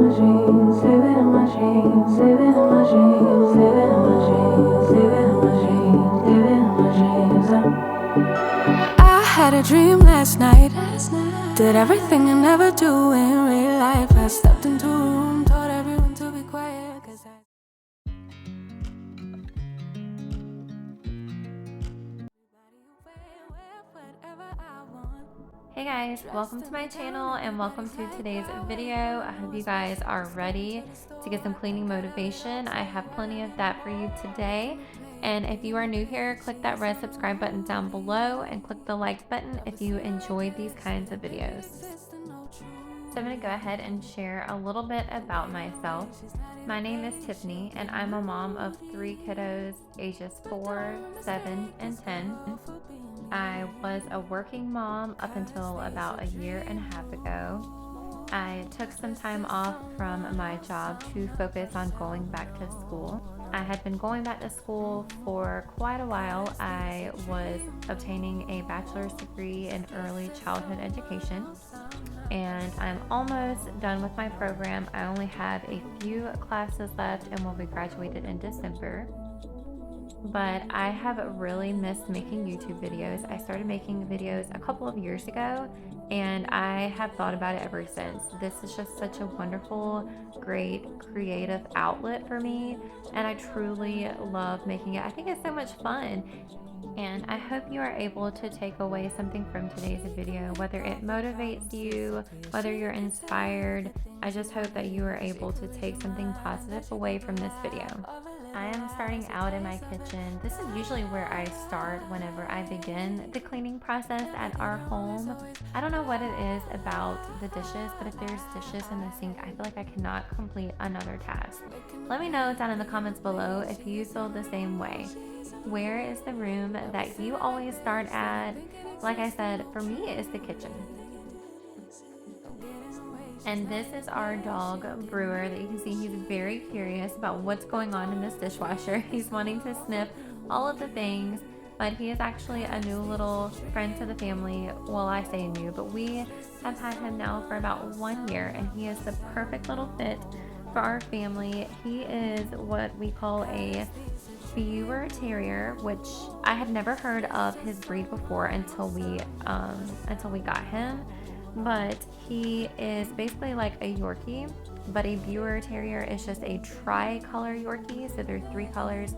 I had a dream last night. Did everything I never do in real life. I stepped into a room, told everyone to be quiet, 'cause Hey guys, welcome to my channel and welcome to today's video. I hope you guys are ready to get some cleaning motivation. I have plenty of that for you today. And if you are new here, click that red subscribe button down below and click the like button if you enjoy these kinds of videos. So I'm going to go ahead and share a little bit about myself. My name is Tiffany and I'm a mom of 3 kiddos ages 4, 7, and 10. I was a working mom up until about a year and a half ago. I took some time off from my job to focus on going back to school. I had been going back to school for quite a while. I was obtaining a bachelor's degree in early childhood education, and I'm almost done with my program. I only have a few classes left and will be graduated in December. But I have really missed making YouTube videos. I started making videos a couple of years ago and I have thought about it ever since. This is just such a wonderful, great, creative outlet for me, and I truly love making it. I think it's so much fun. And I hope you are able to take away something from today's video, whether it motivates you, whether you're inspired. I just hope that you are able to take something positive away from this video. I am starting out in my kitchen. This is usually where I start whenever I begin the cleaning process at our home. I don't know what it is about the dishes, but if there's dishes in the sink, I feel like I cannot complete another task. Let me know down in the comments below if you feel the same way. Where is the room that you always start at? Like I said, for me, it's the kitchen. And this is our dog, Brewer, that you can see he's very curious about what's going on in this dishwasher. He's wanting to sniff all of the things, but he is actually a new little friend to the family. Well, I say new, but we have had him now for about 1 year, and he is the perfect little fit for our family. He is what we call a Viewer Terrier, which I had never heard of his breed before until we got him. But he is basically like a Yorkie, but a Viewer Terrier is just a tri-color Yorkie. So they're 3 colors,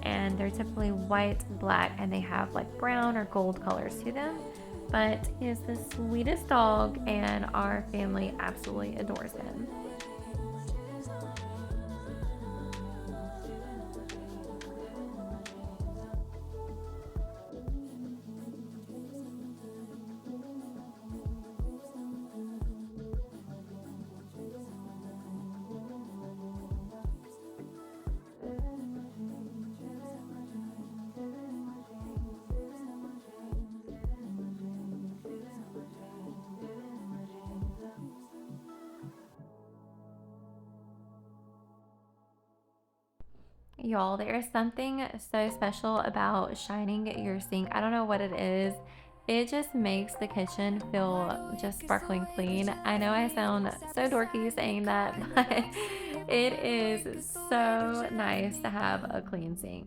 and they're typically white, black, and they have like brown or gold colors to them. But he is the sweetest dog, and our family absolutely adores him. Y'all, there is something so special about shining your sink. I don't know what it is. It just makes the kitchen feel just sparkling clean. I know I sound so dorky saying that, but it is so nice to have a clean sink.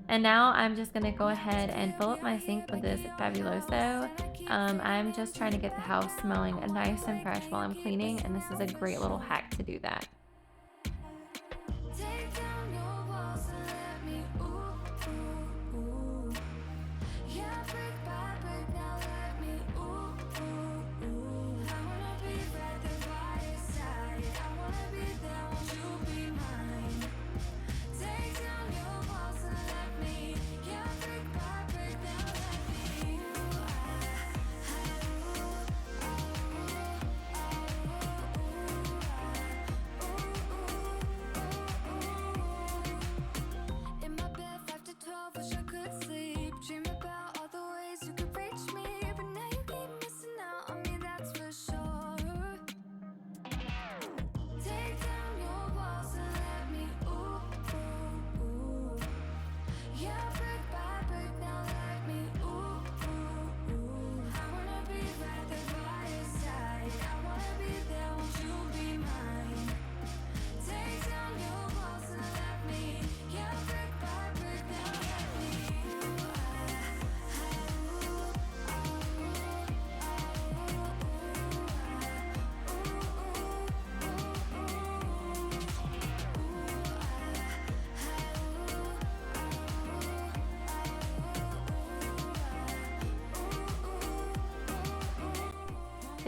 And now I'm just gonna go ahead and fill up my sink with this Fabuloso. I'm just trying to get the house smelling nice and fresh while I'm cleaning, and this is a great little hack to do that.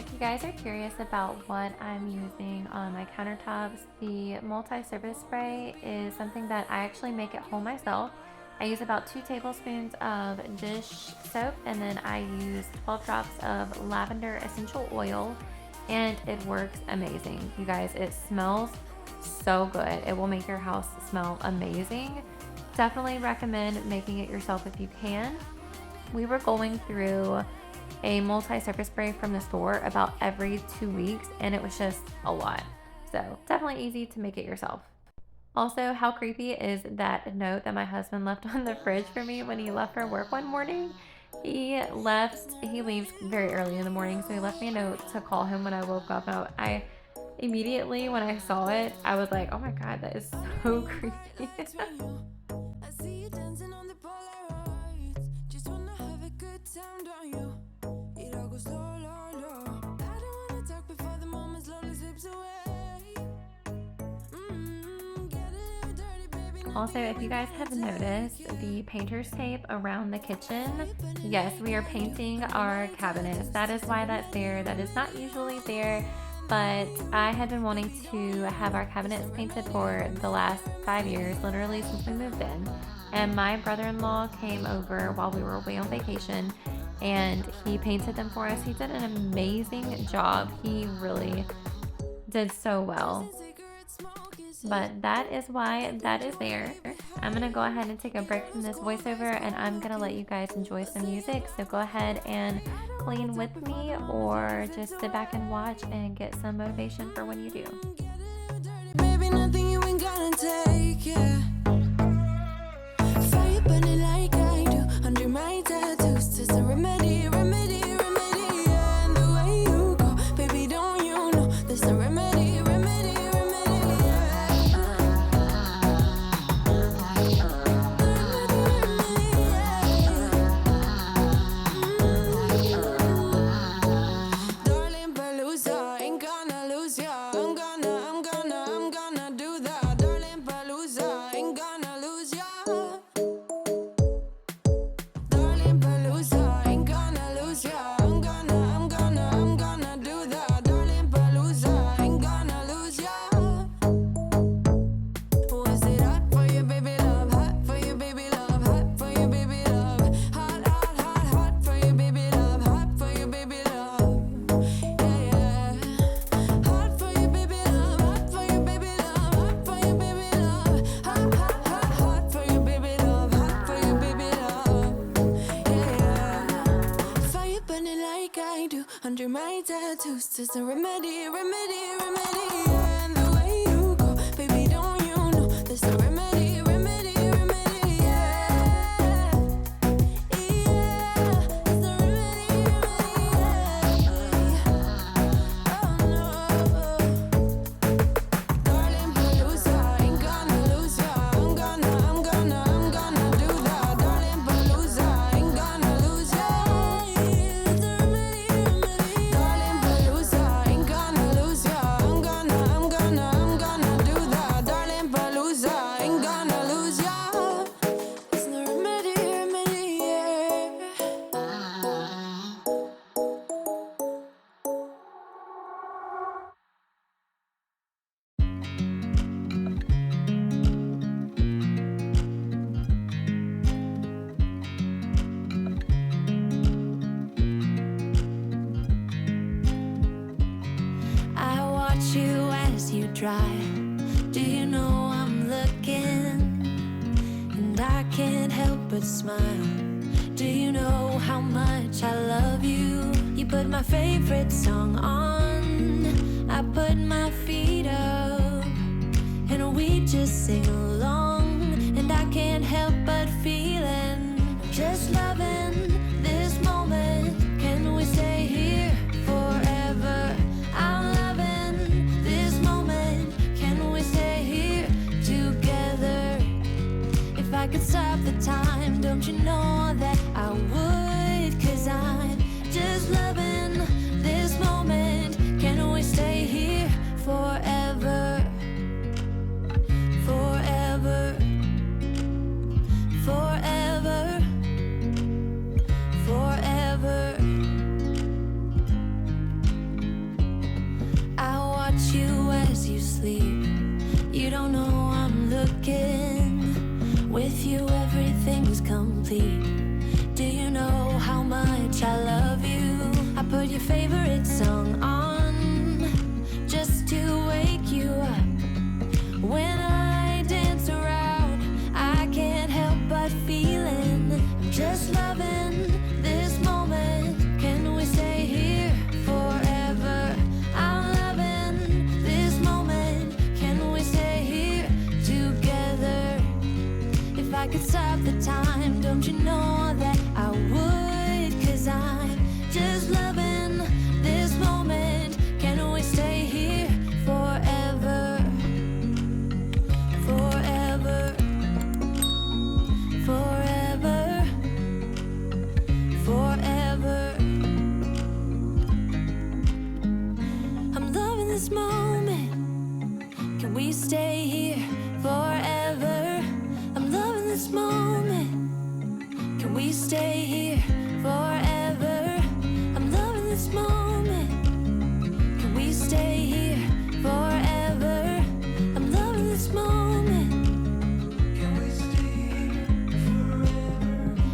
if you guys are curious about what I'm using on my countertops, the multi-surface spray is something that I actually make at home myself. I use about 2 tablespoons of dish soap, and then I use 12 drops of lavender essential oil, and it works amazing. You guys, it smells so good. It will make your house smell amazing. Definitely recommend making it yourself if you can. We were going through a multi-surface spray from the store about every 2 weeks, and it was just a lot. So definitely easy to make it yourself. Also, how creepy is that note that my husband left on the fridge for me when he left for work one morning? He leaves very early in the morning, so he left me a note to call him when I woke up. And I immediately, when I saw it, I was like, oh my God, that is so creepy. Also, if you guys have noticed the painter's tape around the kitchen, yes, we are painting our cabinets. That is why that's there. That is not usually there, but I had been wanting to have our cabinets painted for the last 5 years, literally since we moved in. And my brother-in-law came over while we were away on vacation, and he painted them for us. He did an amazing job. He really did so well. But that is why that is there. I'm gonna go ahead and take a break from this voiceover, and I'm gonna let you guys enjoy some music. So go ahead and clean with me, or just sit back and watch and get some motivation for when you do. Baby, nothing you ain't gonna take, yeah. Fire burning like I do under my tattoos. Just a remedy, remedy, remedy, yeah. And the way you go, baby, don't you know there's a remedy, remedy, remedy, yeah. Darling Palooza, ain't gonna lose ya. I'm gonna do that. Darling Palooza, ain't gonna lose ya. Darling Palooza, ain't gonna lose ya. I'm gonna do that. Darling Palooza, ain't gonna lose ya. Was it hot for you, baby love? Hot for you, baby love. Hot for you, baby love. Hot, hot, hot, hot for you, baby love. Hot for you, baby love. Yeah, yeah. Hot for you, baby love. Hot for you, baby love. Hot for you, baby love. Hot, hot, hot, hot for you, baby love. Hot for you, baby love. Yeah, yeah. Fire burning like I do under my tattoos. Just a remedy, remedy, remedy, yeah. And the way you go, baby, don't you know there's a remedy, remedy, remedy, yeah. Yeah, there's a remedy, remedy, yeah. Oh no. Darling Palooza, ain't gonna lose ya. I'm gonna do that. Darling Palooza, ain't gonna lose ya. It's a remedy, remedy. Darling Palooza, ain't gonna lose ya. I'm gonna do that. Darling Palooza, ain't gonna lose ya. It's the remedy, remedy, yeah. I watch you as you drive. Do you know I'm looking? And I can't help but smile. Do you know how much I love you? You put my favorite song on. I put my feet up, and we just sing along. And I can't help but feeling, just loving this moment. Can we stay here forever? I'm loving this moment. Can we stay here together? If I could stop the time, don't you know that I would? 'Cause I'm just loving this moment. Can we stay here forever? Forever. Forever. Forever. the time, don't you know that I would? 'Cause I'm just loving this moment. Can we stay here forever? Forever. Forever. Forever. I'm loving this moment. Can we stay here forever? I'm loving this moment. Can we stay here forever? I'm loving this moment. Can we stay here forever? I'm loving this moment. Can we stay here forever?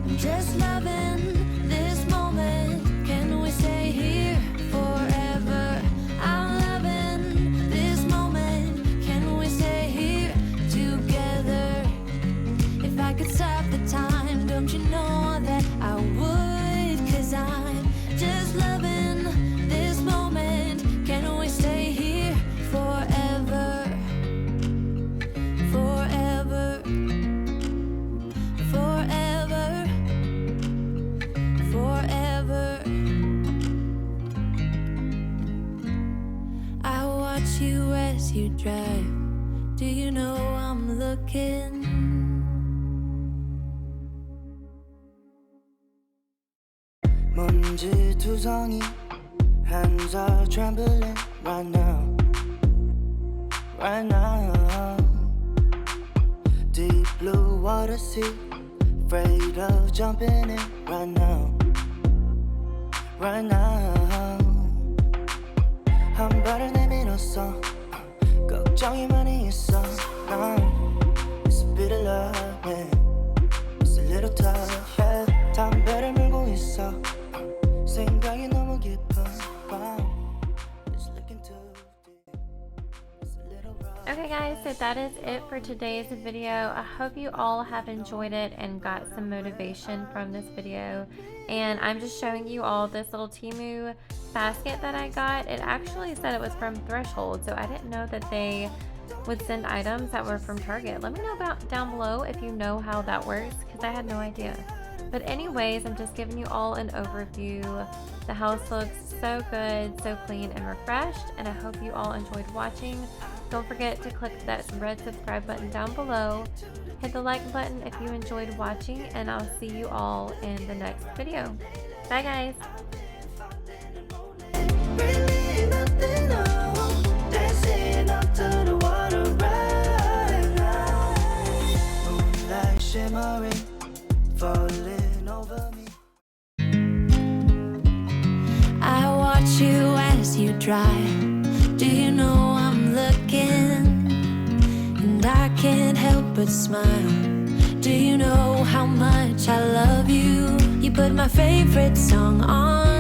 I'm just loving this moment. Can we stay here forever? I'm loving this moment. Can we stay here together? If I could stop the time, don't you know that I would? 'Cause I'm just loving this moment. Can we stay here forever? Forever. Forever. Forever. I watch you as you drive. Do you know I'm looking? 먼지투성이 hands are trembling right now, right now. Deep blue water sea, afraid of jumping in right now, right now. 한 발을 내밀었어, 걱정이 많이 있어. It's a bit of love, yeah. It's a little tough, yeah. 담배를 물고 있어. 생각이 너무 깊어. Wow. It's looking too deep. It's a little rough. Okay guys, so that is it for today's video. I hope you all have enjoyed it and got some motivation from this video. And I'm just showing you all this little Temu basket that I got. It actually said it was from Threshold, so I didn't know that they would send items that were from Target. Let me know about down below if you know how that works, because I had no idea. But anyways, I'm just giving you all an overview. The house looks so good, so clean and refreshed, and I hope you all enjoyed watching. Don't forget to click that red subscribe button down below. Hit the like button if you enjoyed watching, and I'll see you all in the next video. Bye guys! Really nothing, no. Dancing up to the water right now. Moonlight shimmering, falling over me. I watch you as you drive. Do you know I'm looking? And I can't help but smile. Do you know how much I love you? You put my favorite song on